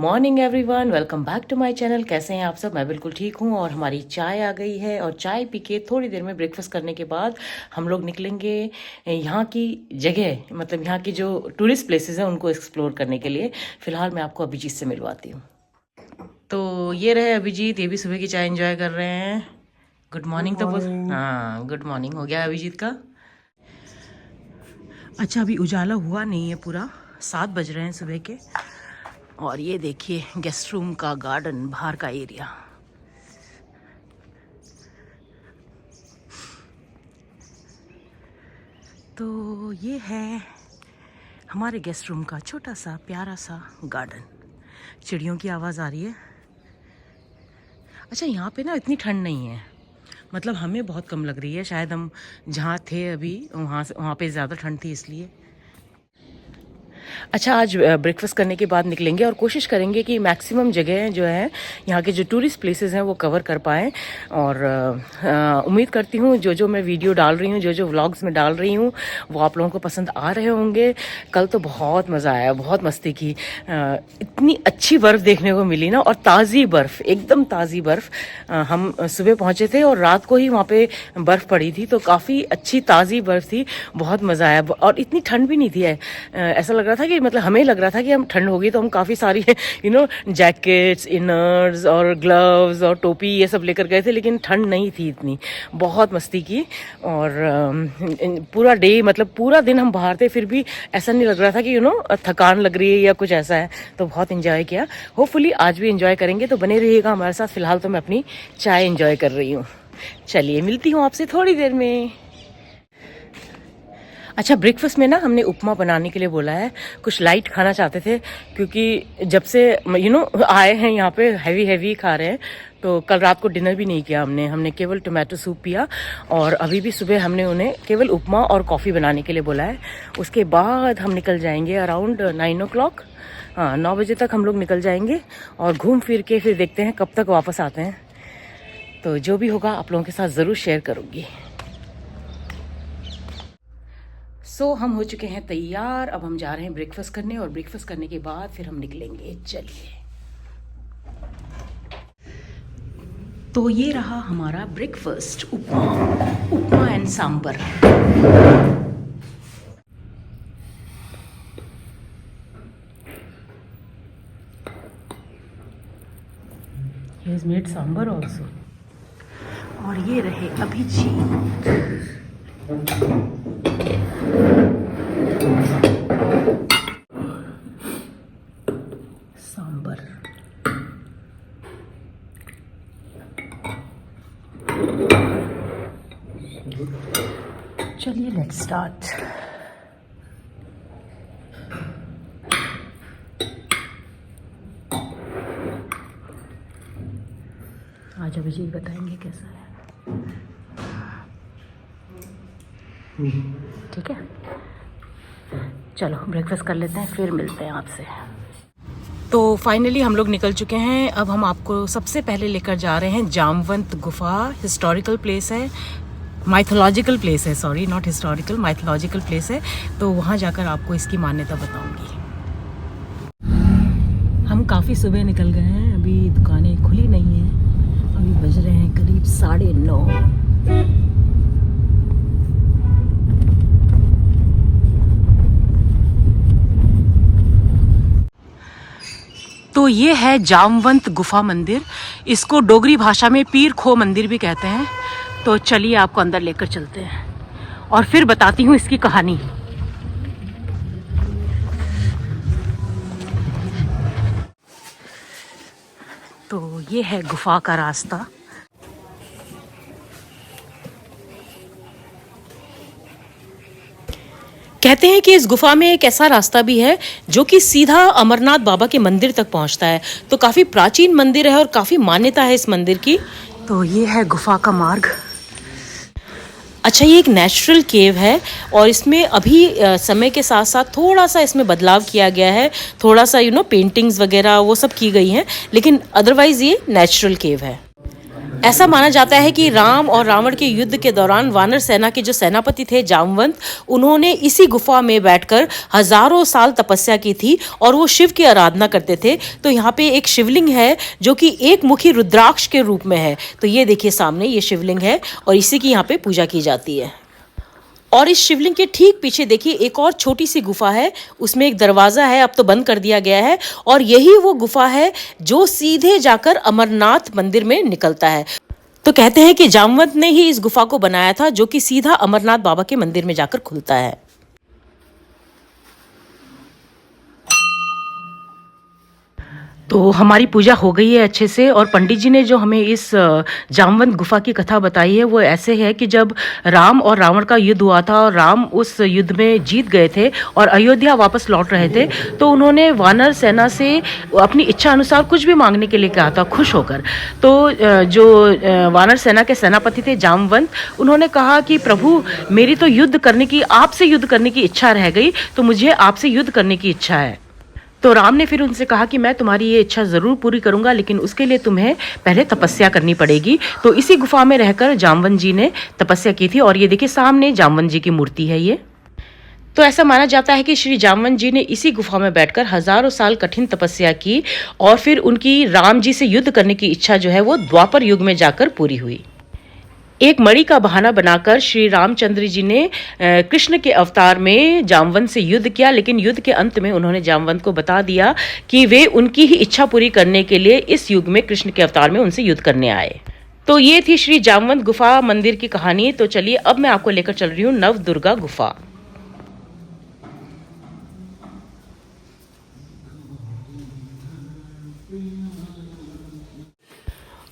Morning everyone, welcome back to my channel. कैसे हैं आप सब? मैं बिल्कुल ठीक हूँ और हमारी चाय आ गई है और चाय पी के थोड़ी देर में ब्रेकफास्ट करने के बाद हम लोग निकलेंगे यहाँ की जगह, मतलब यहाँ की जो टूरिस्ट प्लेसेस हैं उनको एक्सप्लोर करने के लिए। फ़िलहाल मैं आपको अभिजीत से मिलवाती हूँ। तो ये रहे अभिजीत, ये भी सुबह की चाय एंजॉय कर रहे हैं। Good morning. तो हाँ, गुड मॉर्निंग हो गया अभिजीत का। अच्छा, अभी उजाला हुआ नहीं है, पूरा 7 बज रहे हैं सुबह के। और ये देखिए गेस्ट रूम का गार्डन, बाहर का एरिया। तो ये है हमारे गेस्ट रूम का छोटा सा प्यारा सा गार्डन। चिड़ियों की आवाज़ आ रही है। अच्छा, यहाँ पे ना इतनी ठंड नहीं है, मतलब हमें बहुत कम लग रही है। शायद हम जहाँ थे अभी वहाँ पे ज़्यादा ठंड थी इसलिए। अच्छा, आज ब्रेकफास्ट करने के बाद निकलेंगे और कोशिश करेंगे कि मैक्सिमम जगह जो है यहाँ के जो टूरिस्ट प्लेसेस हैं वो कवर कर पाएँ। और उम्मीद करती हूँ जो जो मैं वीडियो डाल रही हूँ, जो जो व्लॉग्स में डाल रही हूँ वो आप लोगों को पसंद आ रहे होंगे। कल तो बहुत मज़ा आया, बहुत मस्ती की। इतनी अच्छी बर्फ़ देखने को मिली ना, और ताज़ी बर्फ़, एकदम ताज़ी बर्फ़। हम सुबह पहुँचे थे और रात को ही वहाँ पे बर्फ़ पड़ी थी, तो काफ़ी अच्छी ताज़ी बर्फ़ थी। बहुत मज़ा आया और इतनी ठंड भी नहीं थी। ऐसा लग रहा था कि, मतलब हमें लग रहा था कि हम ठंड होगी तो हम काफ़ी सारी जैकेट्स, इनर्स और ग्लव्स और टोपी ये सब लेकर गए थे, लेकिन ठंड नहीं थी इतनी। बहुत मस्ती की और पूरा डे, मतलब पूरा दिन हम बाहर थे, फिर भी ऐसा नहीं लग रहा था कि थकान लग रही है या कुछ ऐसा है। तो बहुत इंजॉय किया। होपफुली आज भी इंजॉय करेंगे, तो बने रहिएगा हमारे साथ। फिलहाल तो मैं अपनी चाय इंजॉय कर रही हूँ। चलिए, मिलती हूँ आपसे थोड़ी देर में। अच्छा, ब्रेकफास्ट में ना हमने उपमा बनाने के लिए बोला है। कुछ लाइट खाना चाहते थे, क्योंकि जब से आए हैं यहाँ पे हैवी खा रहे हैं। तो कल रात को डिनर भी नहीं किया हमने केवल टोमेटो सूप पिया। और अभी भी सुबह हमने उन्हें केवल उपमा और कॉफ़ी बनाने के लिए बोला है। उसके बाद हम निकल जाएंगे अराउंड 9 o'clock। हाँ, 9 बजे तक हम लोग निकल जाएंगे और घूम फिर के फिर देखते हैं कब तक वापस आते हैं। तो जो भी होगा आप लोगों के साथ ज़रूर शेयर करूँगी। हम हो चुके हैं तैयार। अब हम जा रहे हैं ब्रेकफास्ट करने, और ब्रेकफास्ट करने के बाद फिर हम निकलेंगे। चलिए, तो ये रहा हमारा breakfast, upma and sambar. He has made sambar also। और ये रहे अभिजीत। सांबर। चलिए, लेट्स स्टार्ट। आज अभिजीत बताएंगे कैसा है। ठीक है, चलो ब्रेकफास्ट कर लेते हैं, फिर मिलते हैं आपसे। तो फाइनली हम लोग निकल चुके हैं। अब हम आपको सबसे पहले लेकर जा रहे हैं जामवंत गुफा। हिस्टोरिकल प्लेस है, माइथोलॉजिकल प्लेस है, sorry not historical, mythological place है। तो वहाँ जाकर आपको इसकी मान्यता बताऊंगी। हम काफ़ी सुबह निकल गए हैं, अभी दुकानें खुली नहीं हैं। अभी बज रहे हैं करीब 9:30। तो ये है जामवंत गुफा मंदिर। इसको डोगरी भाषा में पीर खो मंदिर भी कहते हैं। तो चलिए आपको अंदर लेकर चलते हैं और फिर बताती हूँ इसकी कहानी। तो ये है गुफा का रास्ता। कहते हैं कि इस गुफा में एक ऐसा रास्ता भी है जो कि सीधा अमरनाथ बाबा के मंदिर तक पहुंचता है। तो काफ़ी प्राचीन मंदिर है और काफ़ी मान्यता है इस मंदिर की। तो ये है गुफा का मार्ग। अच्छा, ये एक नेचुरल केव है और इसमें अभी समय के साथ साथ थोड़ा सा इसमें बदलाव किया गया है। थोड़ा सा पेंटिंग्स वगैरह वो सब की गई हैं, लेकिन अदरवाइज़ ये नेचुरल केव है। ऐसा माना जाता है कि राम और रावण के युद्ध के दौरान वानर सेना के जो सेनापति थे जामवंत, उन्होंने इसी गुफा में बैठकर हजारों साल तपस्या की थी और वो शिव की आराधना करते थे। तो यहाँ पे एक शिवलिंग है जो कि एक मुखी रुद्राक्ष के रूप में है। तो ये देखिए सामने ये शिवलिंग है और इसी की यहाँ पे पूजा की जाती है। और इस शिवलिंग के ठीक पीछे देखिए एक और छोटी सी गुफा है, उसमें एक दरवाजा है, अब तो बंद कर दिया गया है। और यही वो गुफा है जो सीधे जाकर अमरनाथ मंदिर में निकलता है। तो कहते हैं कि जामवंत ने ही इस गुफा को बनाया था, जो कि सीधा अमरनाथ बाबा के मंदिर में जाकर खुलता है। तो हमारी पूजा हो गई है अच्छे से, और पंडित जी ने जो हमें इस जामवंत गुफा की कथा बताई है वो ऐसे है कि जब राम और रावण का युद्ध हुआ था और राम उस युद्ध में जीत गए थे और अयोध्या वापस लौट रहे थे, तो उन्होंने वानर सेना से अपनी इच्छा अनुसार कुछ भी मांगने के लिए कहा था, खुश होकर। तो जो वानर सेना के सेनापति थे जामवंत, उन्होंने कहा कि प्रभु मेरी तो युद्ध करने की, आपसे युद्ध करने की इच्छा रह गई, तो मुझे आपसे युद्ध करने की इच्छा है। तो राम ने फिर उनसे कहा कि मैं तुम्हारी ये इच्छा ज़रूर पूरी करूंगा, लेकिन उसके लिए तुम्हें पहले तपस्या करनी पड़ेगी। तो इसी गुफा में रहकर जामवंत जी ने तपस्या की थी, और ये देखिए सामने जामवंत जी की मूर्ति है ये। तो ऐसा माना जाता है कि श्री जामवंत जी ने इसी गुफा में बैठकर हजारों साल कठिन तपस्या की, और फिर उनकी राम जी से युद्ध करने की इच्छा जो है वो द्वापर युग में जाकर पूरी हुई। एक मणि का बहाना बनाकर श्री रामचंद्र जी ने कृष्ण के अवतार में जामवंत से युद्ध किया, लेकिन युद्ध के अंत में उन्होंने जामवंत को बता दिया कि वे उनकी ही इच्छा पूरी करने के लिए इस युग में कृष्ण के अवतार में उनसे युद्ध करने आए। तो ये थी श्री जामवंत गुफा मंदिर की कहानी। तो चलिए अब मैं आपको लेकर चल रही हूँ नव दुर्गा गुफा।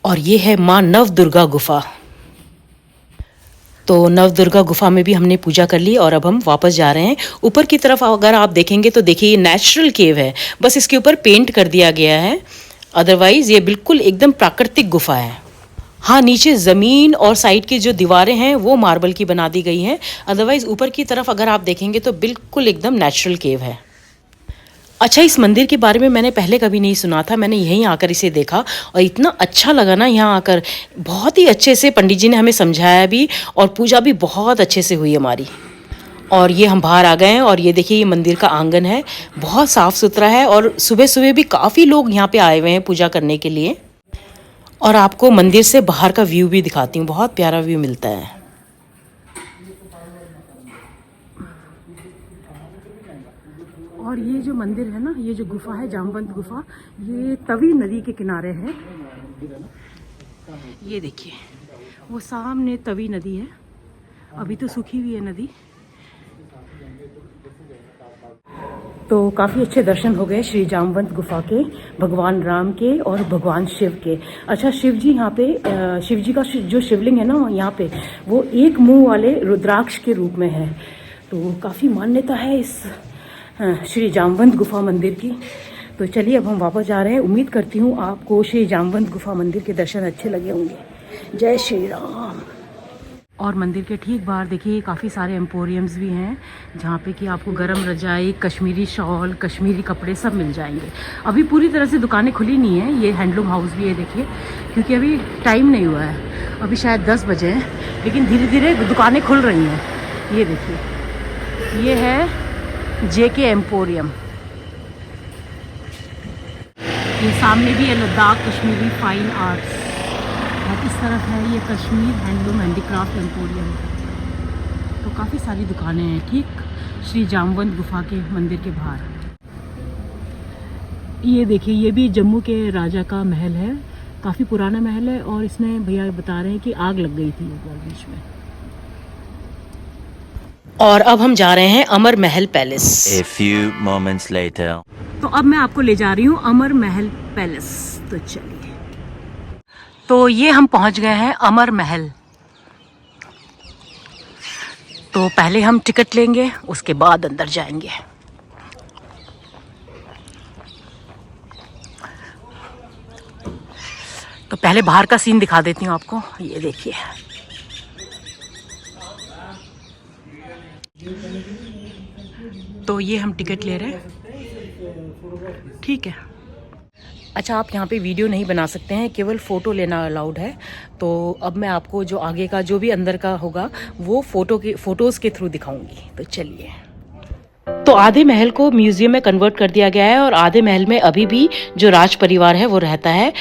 और ये है माँ नव दुर्गा गुफा। तो नव दुर्गा गुफा में भी हमने पूजा कर ली और अब हम वापस जा रहे हैं। ऊपर की तरफ अगर आप देखेंगे तो देखिए ये नेचुरल केव है, बस इसके ऊपर पेंट कर दिया गया है, अदरवाइज ये बिल्कुल एकदम प्राकृतिक गुफा है। हाँ, नीचे ज़मीन और साइड की जो दीवारें हैं वो मार्बल की बना दी गई हैं, अदरवाइज ऊपर की तरफ अगर आप देखेंगे तो बिल्कुल एकदम नेचुरल केव है। अच्छा, इस मंदिर के बारे में मैंने पहले कभी नहीं सुना था, मैंने यहीं आकर इसे देखा और इतना अच्छा लगा ना यहाँ आकर। बहुत ही अच्छे से पंडित जी ने हमें समझाया भी, और पूजा भी बहुत अच्छे से हुई हमारी। और ये हम बाहर आ गए हैं और ये देखिए ये मंदिर का आंगन है, बहुत साफ़ सुथरा है, और सुबह सुबह भी काफ़ी लोग यहाँ पे आए हुए हैं पूजा करने के लिए। और आपको मंदिर से बाहर का व्यू भी दिखाती हूँ, बहुत प्यारा व्यू मिलता है। और ये जो मंदिर है ना, ये जो गुफा है जामवंत गुफा, ये तवी नदी के किनारे है। ये देखिए वो सामने तवी नदी है, अभी तो सूखी हुई है नदी। तो काफ़ी अच्छे दर्शन हो गए श्री जामवंत गुफा के, भगवान राम के और भगवान शिव के। अच्छा, शिव जी यहाँ पे, शिव जी का जो शिवलिंग है ना यहाँ पे, वो एक मुंह वाले रुद्राक्ष के रूप में है। तो काफ़ी मान्यता है इस श्री जामवंत गुफा मंदिर की। तो चलिए अब हम वापस जा रहे हैं। उम्मीद करती हूँ आपको श्री जामवंत गुफा मंदिर के दर्शन अच्छे लगे होंगे। जय श्री राम। और मंदिर के ठीक बाहर देखिए काफ़ी सारे एम्पोरियम्स भी हैं, जहाँ पे कि आपको गरम रजाई, कश्मीरी शॉल, कश्मीरी कपड़े सब मिल जाएंगे। अभी पूरी तरह से दुकानें खुली नहीं है। ये हैंडलूम हाउस भी है देखिए, क्योंकि अभी टाइम नहीं हुआ है, अभी शायद 10 बजे हैं, लेकिन धीरे धीरे दुकानें खुल रही हैं। ये देखिए ये है JK एम्पोरियम। ये सामने भी है लद्दाख कश्मीरी फाइन आर्ट्स, और इस तरफ है ये कश्मीर हैंडलूम हैंडीक्राफ्ट एम्पोरियम। तो काफ़ी सारी दुकानें हैं ठीक श्री जामवंत गुफा के मंदिर के बाहर। ये देखिए ये भी जम्मू के राजा का महल है, काफ़ी पुराना महल है, और इसमें भैया बता रहे हैं कि आग लग गई थी ऊपर बीच में। और अब हम जा रहे हैं अमर महल palace. A few moments later. तो अब मैं आपको ले जा रही हूँ अमर महल पैलेस। तो चलिए, तो ये हम पहुँच गए हैं अमर महल। तो पहले हम टिकट लेंगे, उसके बाद अंदर जाएंगे। तो पहले बाहर का सीन दिखा देती हूँ आपको। ये देखिए तो ये हम टिकट ले रहे हैं, ठीक है। अच्छा, आप यहाँ पे वीडियो नहीं बना सकते हैं, केवल फ़ोटो लेना अलाउड है। तो अब मैं आपको जो आगे का जो भी अंदर का होगा वो फ़ोटोज़ के थ्रू दिखाऊंगी। तो चलिए। तो आधे महल को म्यूजियम में कन्वर्ट कर दिया गया है और आधे महल में अभी भी जो राज परिवार है वो रहता है।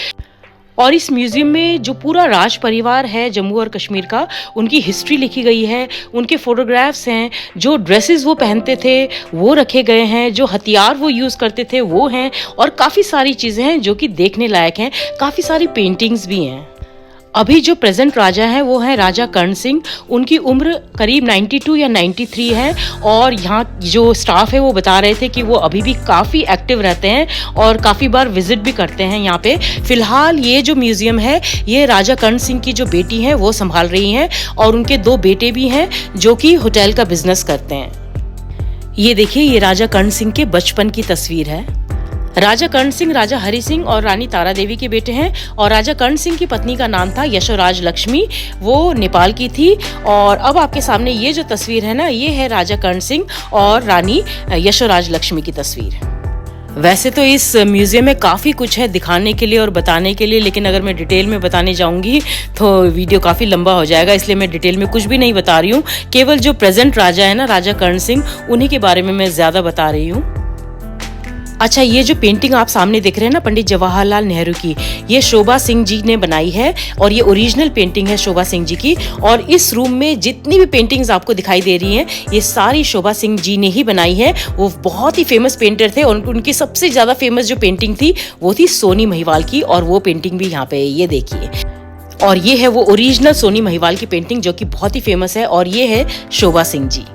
और इस म्यूजियम में जो पूरा राज परिवार है जम्मू और कश्मीर का, उनकी हिस्ट्री लिखी गई है, उनके फोटोग्राफ्स हैं, जो ड्रेसेस वो पहनते थे वो रखे गए हैं, जो हथियार वो यूज़ करते थे वो हैं, और काफ़ी सारी चीज़ें हैं जो कि देखने लायक हैं। काफ़ी सारी पेंटिंग्स भी हैं। अभी जो प्रेजेंट राजा हैं वो हैं राजा कर्ण सिंह। उनकी उम्र करीब 92 या 93 है और यहाँ जो स्टाफ है वो बता रहे थे कि वो अभी भी काफ़ी एक्टिव रहते हैं और काफ़ी बार विजिट भी करते हैं यहाँ पे। फिलहाल ये जो म्यूज़ियम है ये राजा कर्ण सिंह की जो बेटी हैं वो संभाल रही हैं और उनके 2 बेटे भी हैं जो कि होटल का बिजनेस करते हैं। ये देखिए, ये राजा कर्ण सिंह के बचपन की तस्वीर है। राजा कर्ण सिंह राजा हरि सिंह और रानी तारा देवी के बेटे हैं और राजा कर्ण सिंह की पत्नी का नाम था यशोराज लक्ष्मी, वो नेपाल की थी। और अब आपके सामने ये जो तस्वीर है ना, ये है राजा कर्ण सिंह और रानी यशोराज लक्ष्मी की तस्वीर। वैसे तो इस म्यूजियम में काफ़ी कुछ है दिखाने के लिए और बताने के लिए, लेकिन अगर मैं डिटेल में बताने जाऊंगी तो वीडियो काफ़ी लंबा हो जाएगा, इसलिए मैं डिटेल में कुछ भी नहीं बता रही हूँ। केवल जो प्रेजेंट राजा है ना, राजा कर्ण सिंह, उन्हीं के बारे में मैं ज़्यादा बता रही हूँ। अच्छा, ये जो पेंटिंग आप सामने देख रहे हैं ना पंडित जवाहरलाल नेहरू की, ये शोभा सिंह जी ने बनाई है और ये ओरिजिनल पेंटिंग है शोभा सिंह जी की। और इस रूम में जितनी भी पेंटिंग्स आपको दिखाई दे रही हैं ये सारी शोभा सिंह जी ने ही बनाई है। वो बहुत ही फेमस पेंटर थे और उनकी सबसे ज़्यादा फेमस जो पेंटिंग थी वो थी सोनी महिवाल की, और वो पेंटिंग भी यहाँ पे है, ये देखिए। और ये है वो ओरिजिनल सोनी महिवाल की पेंटिंग जो कि बहुत ही फेमस है, और ये है शोभा सिंह जी।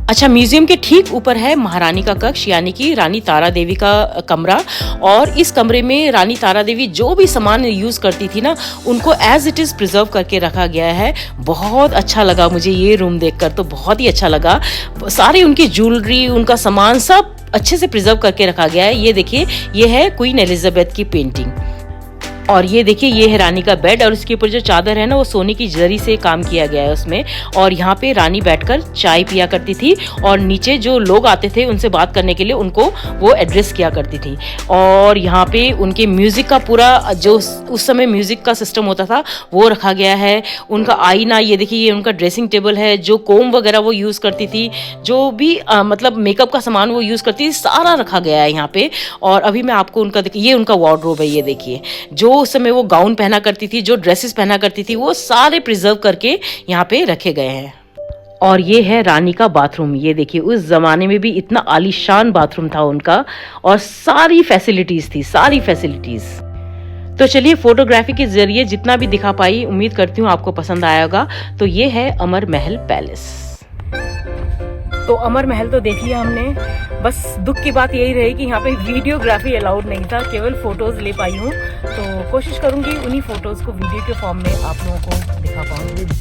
अच्छा, म्यूजियम के ठीक ऊपर है महारानी का कक्ष, यानी कि रानी तारा देवी का कमरा। और इस कमरे में रानी तारा देवी जो भी सामान यूज करती थी ना, उनको एज इट इज प्रिजर्व करके रखा गया है। बहुत अच्छा लगा मुझे ये रूम देखकर, तो बहुत ही अच्छा लगा। सारी उनकी ज्वेलरी, उनका सामान सब अच्छे से प्रिजर्व करके रखा गया है। ये देखिए, ये है क्वीन एलिजाबेथ की पेंटिंग। और ये देखिए, ये है रानी का बेड और उसके ऊपर जो चादर है ना वो सोने की जरी से काम किया गया है उसमें। और यहाँ पे रानी बैठकर चाय पिया करती थी और नीचे जो लोग आते थे उनसे बात करने के लिए उनको वो एड्रेस किया करती थी। और यहाँ पे उनके म्यूजिक का पूरा जो उस समय म्यूजिक का सिस्टम होता था वो रखा गया है। उनका आईना, ये देखिए, ये उनका ड्रेसिंग टेबल है, जो कोम वगैरह वो यूज करती थी, जो भी मतलब मेकअप का सामान वो यूज करती थी, सारा रखा गया है यहाँ पे। और अभी मैं आपको उनका, ये उनका वार्डरोब है, ये देखिए, जो उस समय वो गाउन पहना करती थी, जो ड्रेसेस पहना करती थी, वो सारे प्रिजर्व करके यहाँ पे रखे गए हैं। और ये है रानी का बाथरूम, ये देखिए, उस जमाने में भी इतना आलीशान बाथरूम था उनका और सारी फैसिलिटीज थी, सारी फैसिलिटीज। तो चलिए, फोटोग्राफी के जरिए जितना भी दिखा पाई, उम्मीद करती हूँ आपको पसंद आया होगा। तो ये है अमर महल पैलेस। तो अमर महल तो देख लिया हमने। बस दुख की बात यही रही कि यहाँ पे वीडियोग्राफी अलाउड नहीं था, केवल फोटोज ले पाई हूँ। तो कोशिश करूंगी उन्हीं फोटोज को वीडियो के फॉर्म में आप लोगों को दिखा पाऊंगी।